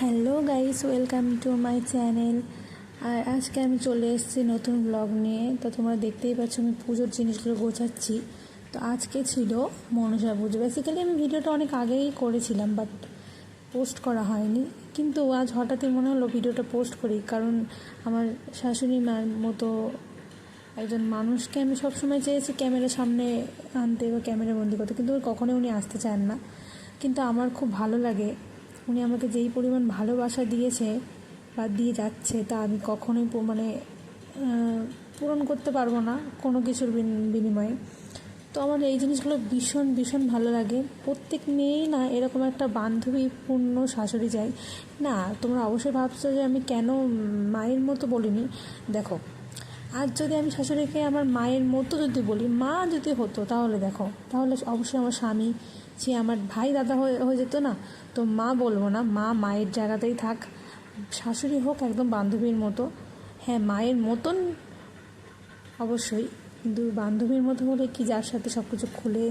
Hello guys, welcome to my channel. আর আজকে আমি চলে এসেছি নতুন ব্লগ নিয়ে। তো তোমরা দেখতেই পাচ্ছ আমি পুজোর জিনিসগুলো গোছাচ্ছি। তো আজকে ছিল মনসা পুজো। বেসিক্যালি আমি ভিডিওটা অনেক আগেই করেছিলাম, বাট পোস্ট করা হয়নি। কিন্তু আজ হঠাৎই মনে হলো ভিডিওটা পোস্ট করি, কারণ আমার শাশুড়ি মার মতো একজন মানুষকে আমি সবসময় চেয়েছি ক্যামেরার সামনে আনতে বা ক্যামেরা বন্দি করতে, কিন্তু কখনোই উনি আসতে চান না। কিন্তু আমার খুব ভালো লাগে, উনি আমাকে যেই পরিমাণ ভালোবাসা দিয়েছে বা দিয়ে যাচ্ছে, তা আমি কখনোই পূরণ করতে পারবো না কোনো কিছুর বিনিময়ে। তো আমার এই জিনিসগুলো ভীষণ ভীষণ ভালো লাগে। প্রত্যেক মেয়েই না এরকম একটা বান্ধবীপূর্ণ শাশুড়ি চাই। না, তোমরা অবশ্যই ভাবছো যে আমি কেন মায়ের মতো বলিনি। দেখো, আজ যদি আমি শাশুড়িকে আমার মায়ের মতো যদি বলি, মা যদি হতো, তাহলে দেখো, তাহলে অবশ্যই আমার স্বামী, সে আমার ভাই দাদা হয়ে যেত না। তো মা বলবো না, মা মায়ের জায়গাতেই থাক। শাশুড়ি হোক একদম বান্ধবীর মতো। হ্যাঁ, মায়ের মতন অবশ্যই, কিন্তু বান্ধবীর মতো হলে কি, যার সাথে সব কিছু খুলে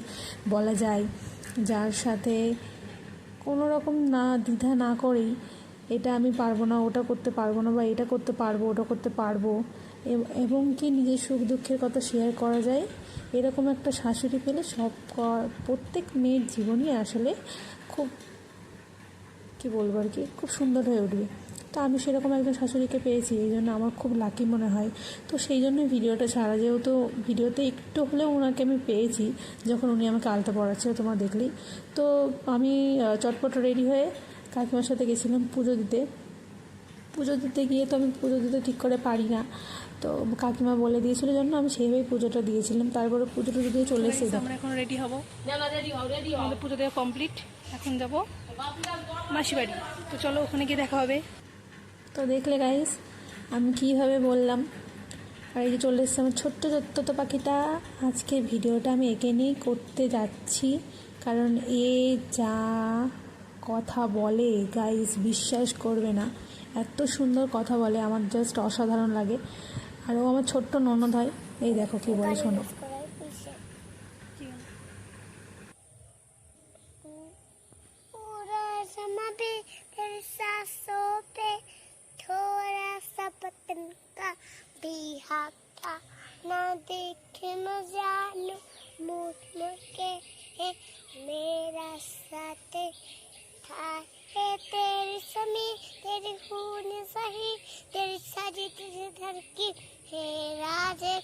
বলা যায়, যার সাথে কোনো রকম না দ্বিধা না করেই এটা আমি পারবো না, ওটা করতে পারবো না, বা এটা করতে পারবো, ওটা করতে পারবো, এবং কি নিজের সুখ দুঃখের কথা শেয়ার করা যায়, এরকম একটা শাশুড়ি পেলে প্রত্যেক মেয়ের জীবনই আসলে খুব, কি বলবো আর কি, খুব সুন্দর হয়ে উঠবে। তো আমি সেরকম একজন শাশুড়িকে পেয়েছি, এই জন্য আমার খুব লাকি মনে হয়। তো সেই জন্যই ভিডিওটা ছাড়া, যেহেতু ভিডিওতে একটু হলেও ওনাকে আমি পেয়েছি যখন উনি আমাকে আলতা পড়াচ্ছিল, তোমরা দেখলেই। তো আমি চটপট রেডি হয়ে কাকিমার সাথে গেছিলাম পুজো দিতে গিয়ে। তো আমি পুজো দিতে ঠিক করে পারি না, তো কাকিমা বলে দিয়েছিল জন্য আমি সেইভাবেই পুজোটা দিয়েছিলাম। তারপরে পুজোটা দিয়ে চলে এসে আমরা এখন রেডি হব। আমাদের পুজো দেওয়া কমপ্লিট। এখন যাব মাসি বাড়ি। তো চলো ওখানে গিয়ে দেখা হবে। তো দেখলে গাইস আমি কীভাবে বললাম। আর এই যে চলে এসছে আমার ছোট্ট পাখিটা। আজকে ভিডিওটা আমি একে নিয়েই করতে যাচ্ছি, কারণ এ যা কথা বলে গাইস বিশ্বাস করবে না, এত সুন্দর কথা বলে, আমার জাস্ট অসাধারণ লাগে। আর ও আমার ছোট্ট ননদ হয়। এই দেখো কি বলে, শোনো। थोड़ा सा पतन का भी हाथ था, ना देखे न जानू मुड़ मुड़ के है मेरा साथ था। है तेरी समी तेरी खून सही तेरी साजी तेरी धड़की है राजे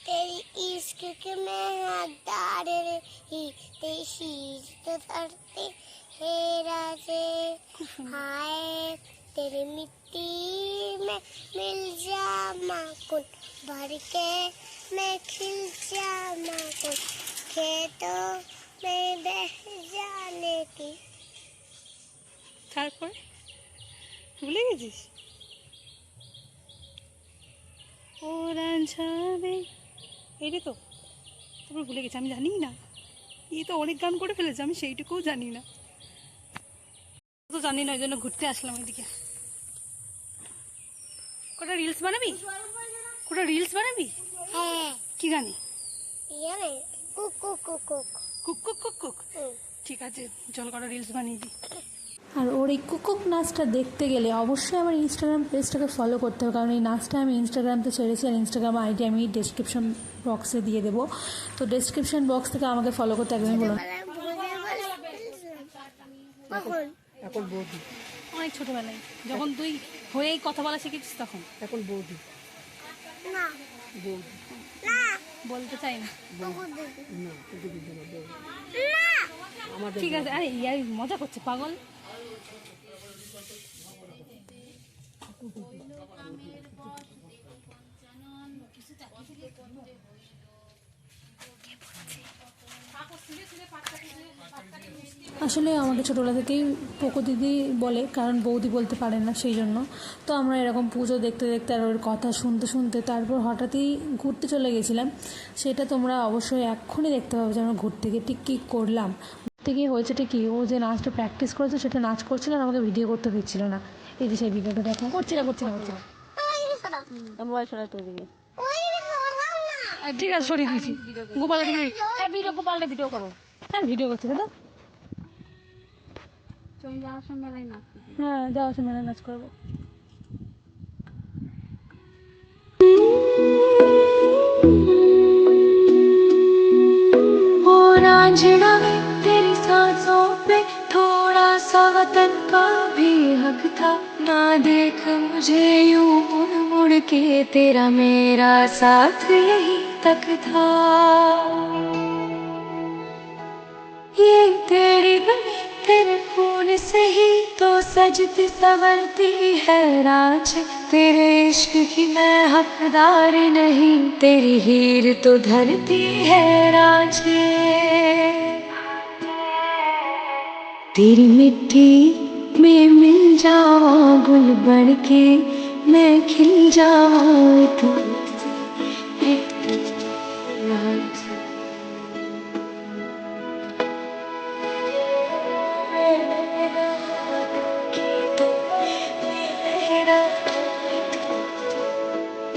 तेरी इश्क के मैं हकदार रही तेरी शीश तो धरती है राजे। हाय तेरी मिट्टी में मिल जा माकुल भर के मैं खिल जा माकुल खेतों में बह जाने की। তারপর ভুলে গেছিস? ওরা যাবে, এইটাই তো। তারপর ভুলে গেছি, আমি জানি না। এই তো অনেক গান করে ফেলেছে, আমি সেইটুকুও জানি না। তো জানি না, ওই জন্য ঘুরতে আসলাম ওইদিকে। কটা রিলস বানাবি? হ্যাঁ, কি গানে? ইয়ারে cook cook cook cook cook cook cook cook. ঠিক আছে, চল কটা রিলস বানিয়ে দিই। আর ওর এই কুকুক নাচটা দেখতে গেলে অবশ্যই আমার ইনস্টাগ্রাম পেজটাকে ফলো করতে হবে, কারণ এই নাচটা আমি ইনস্টাগ্রামতে ছেড়েছি। আর ইনস্টাগ্রাম আইডি আমি ডেসক্রিপশন বক্সে দিয়ে দেবো। তো ডেসক্রিপশন বক্স থেকে আমাকে ফলো করতে একদমই বলুন। এখন বৌদি, অনেক ছোটবেলায় যখন তুই হয়েই কথা বলা শিখেছিস তখন। এখন বৌদি না বৌদি না বলতে চাই না। না তোকে দিতে না বৌদি। আমাদের ঠিক আছে, আরে ইয়ার মজা করছে পাগল। আসলে আমাকে ছোটোবেলা থেকেই পোকো দিদি বলে, কারণ বৌদি বলতে পারেন না, সেই জন্য। তো আমরা এরকম পুজো দেখতে দেখতে আর ওর কথা শুনতে শুনতে তারপর হঠাৎই ঘুরতে চলে গেছিলাম। সেটা তোমরা অবশ্যই এক্ষুনি দেখতে পাবে যে আমরা ঘুরতে গিয়ে ঠিক কী করলাম। ঘুরতে গিয়ে হয়েছেটা কি, ও যে নাচটা প্র্যাকটিস করেছে সেটা নাচ করছিল আর আমাকে ভিডিও করতে দিচ্ছিল না। এই যে সেই ভিডিওটা দেখো, করছি না। মোবাইল ছড়া তো দিকে। ঠিক আছে, সরিয়ে দিয়েছি। গোপালটা ভিডিও করো। হ্যাঁ, ভিডিও করছে দাদা। তুমি যাওয়ার সময় মেলায় নাচ করবে। হ্যাঁ, যাওয়ার সময় মেলায় নাচ করবো। वो रांझना में तेरी सांसों पे थोड़ा सा वतन का भी हक था। ना देख मुझे यूं मुड़ मुड़ के, तेरा मेरा साथ यही तक था। ये तेरी बनी तेरे खून से ही तो सजती संवरती है रांझ। तेरे इश्क की मैं हकदार नहीं, तेरी हीर तो धरती है रांझे। तेरी मिट्टी में मिल जावा गुल बन के, मैं खिल जावा तुझसे मिट्टी रांझे।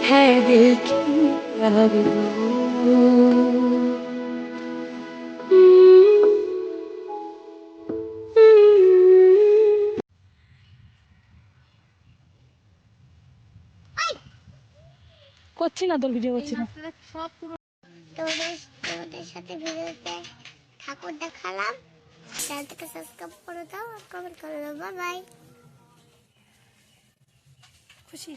है दिल की করছি না, তোর ভিডিও করছি না। সব পুরো তোদের সাথে ভিডিওতে ঠাকুর দেখালাম। চ্যানেলটাকে সাবস্ক্রাইব করে দাও আর কমেন্ট করে দাও। Bye bye. খুশি।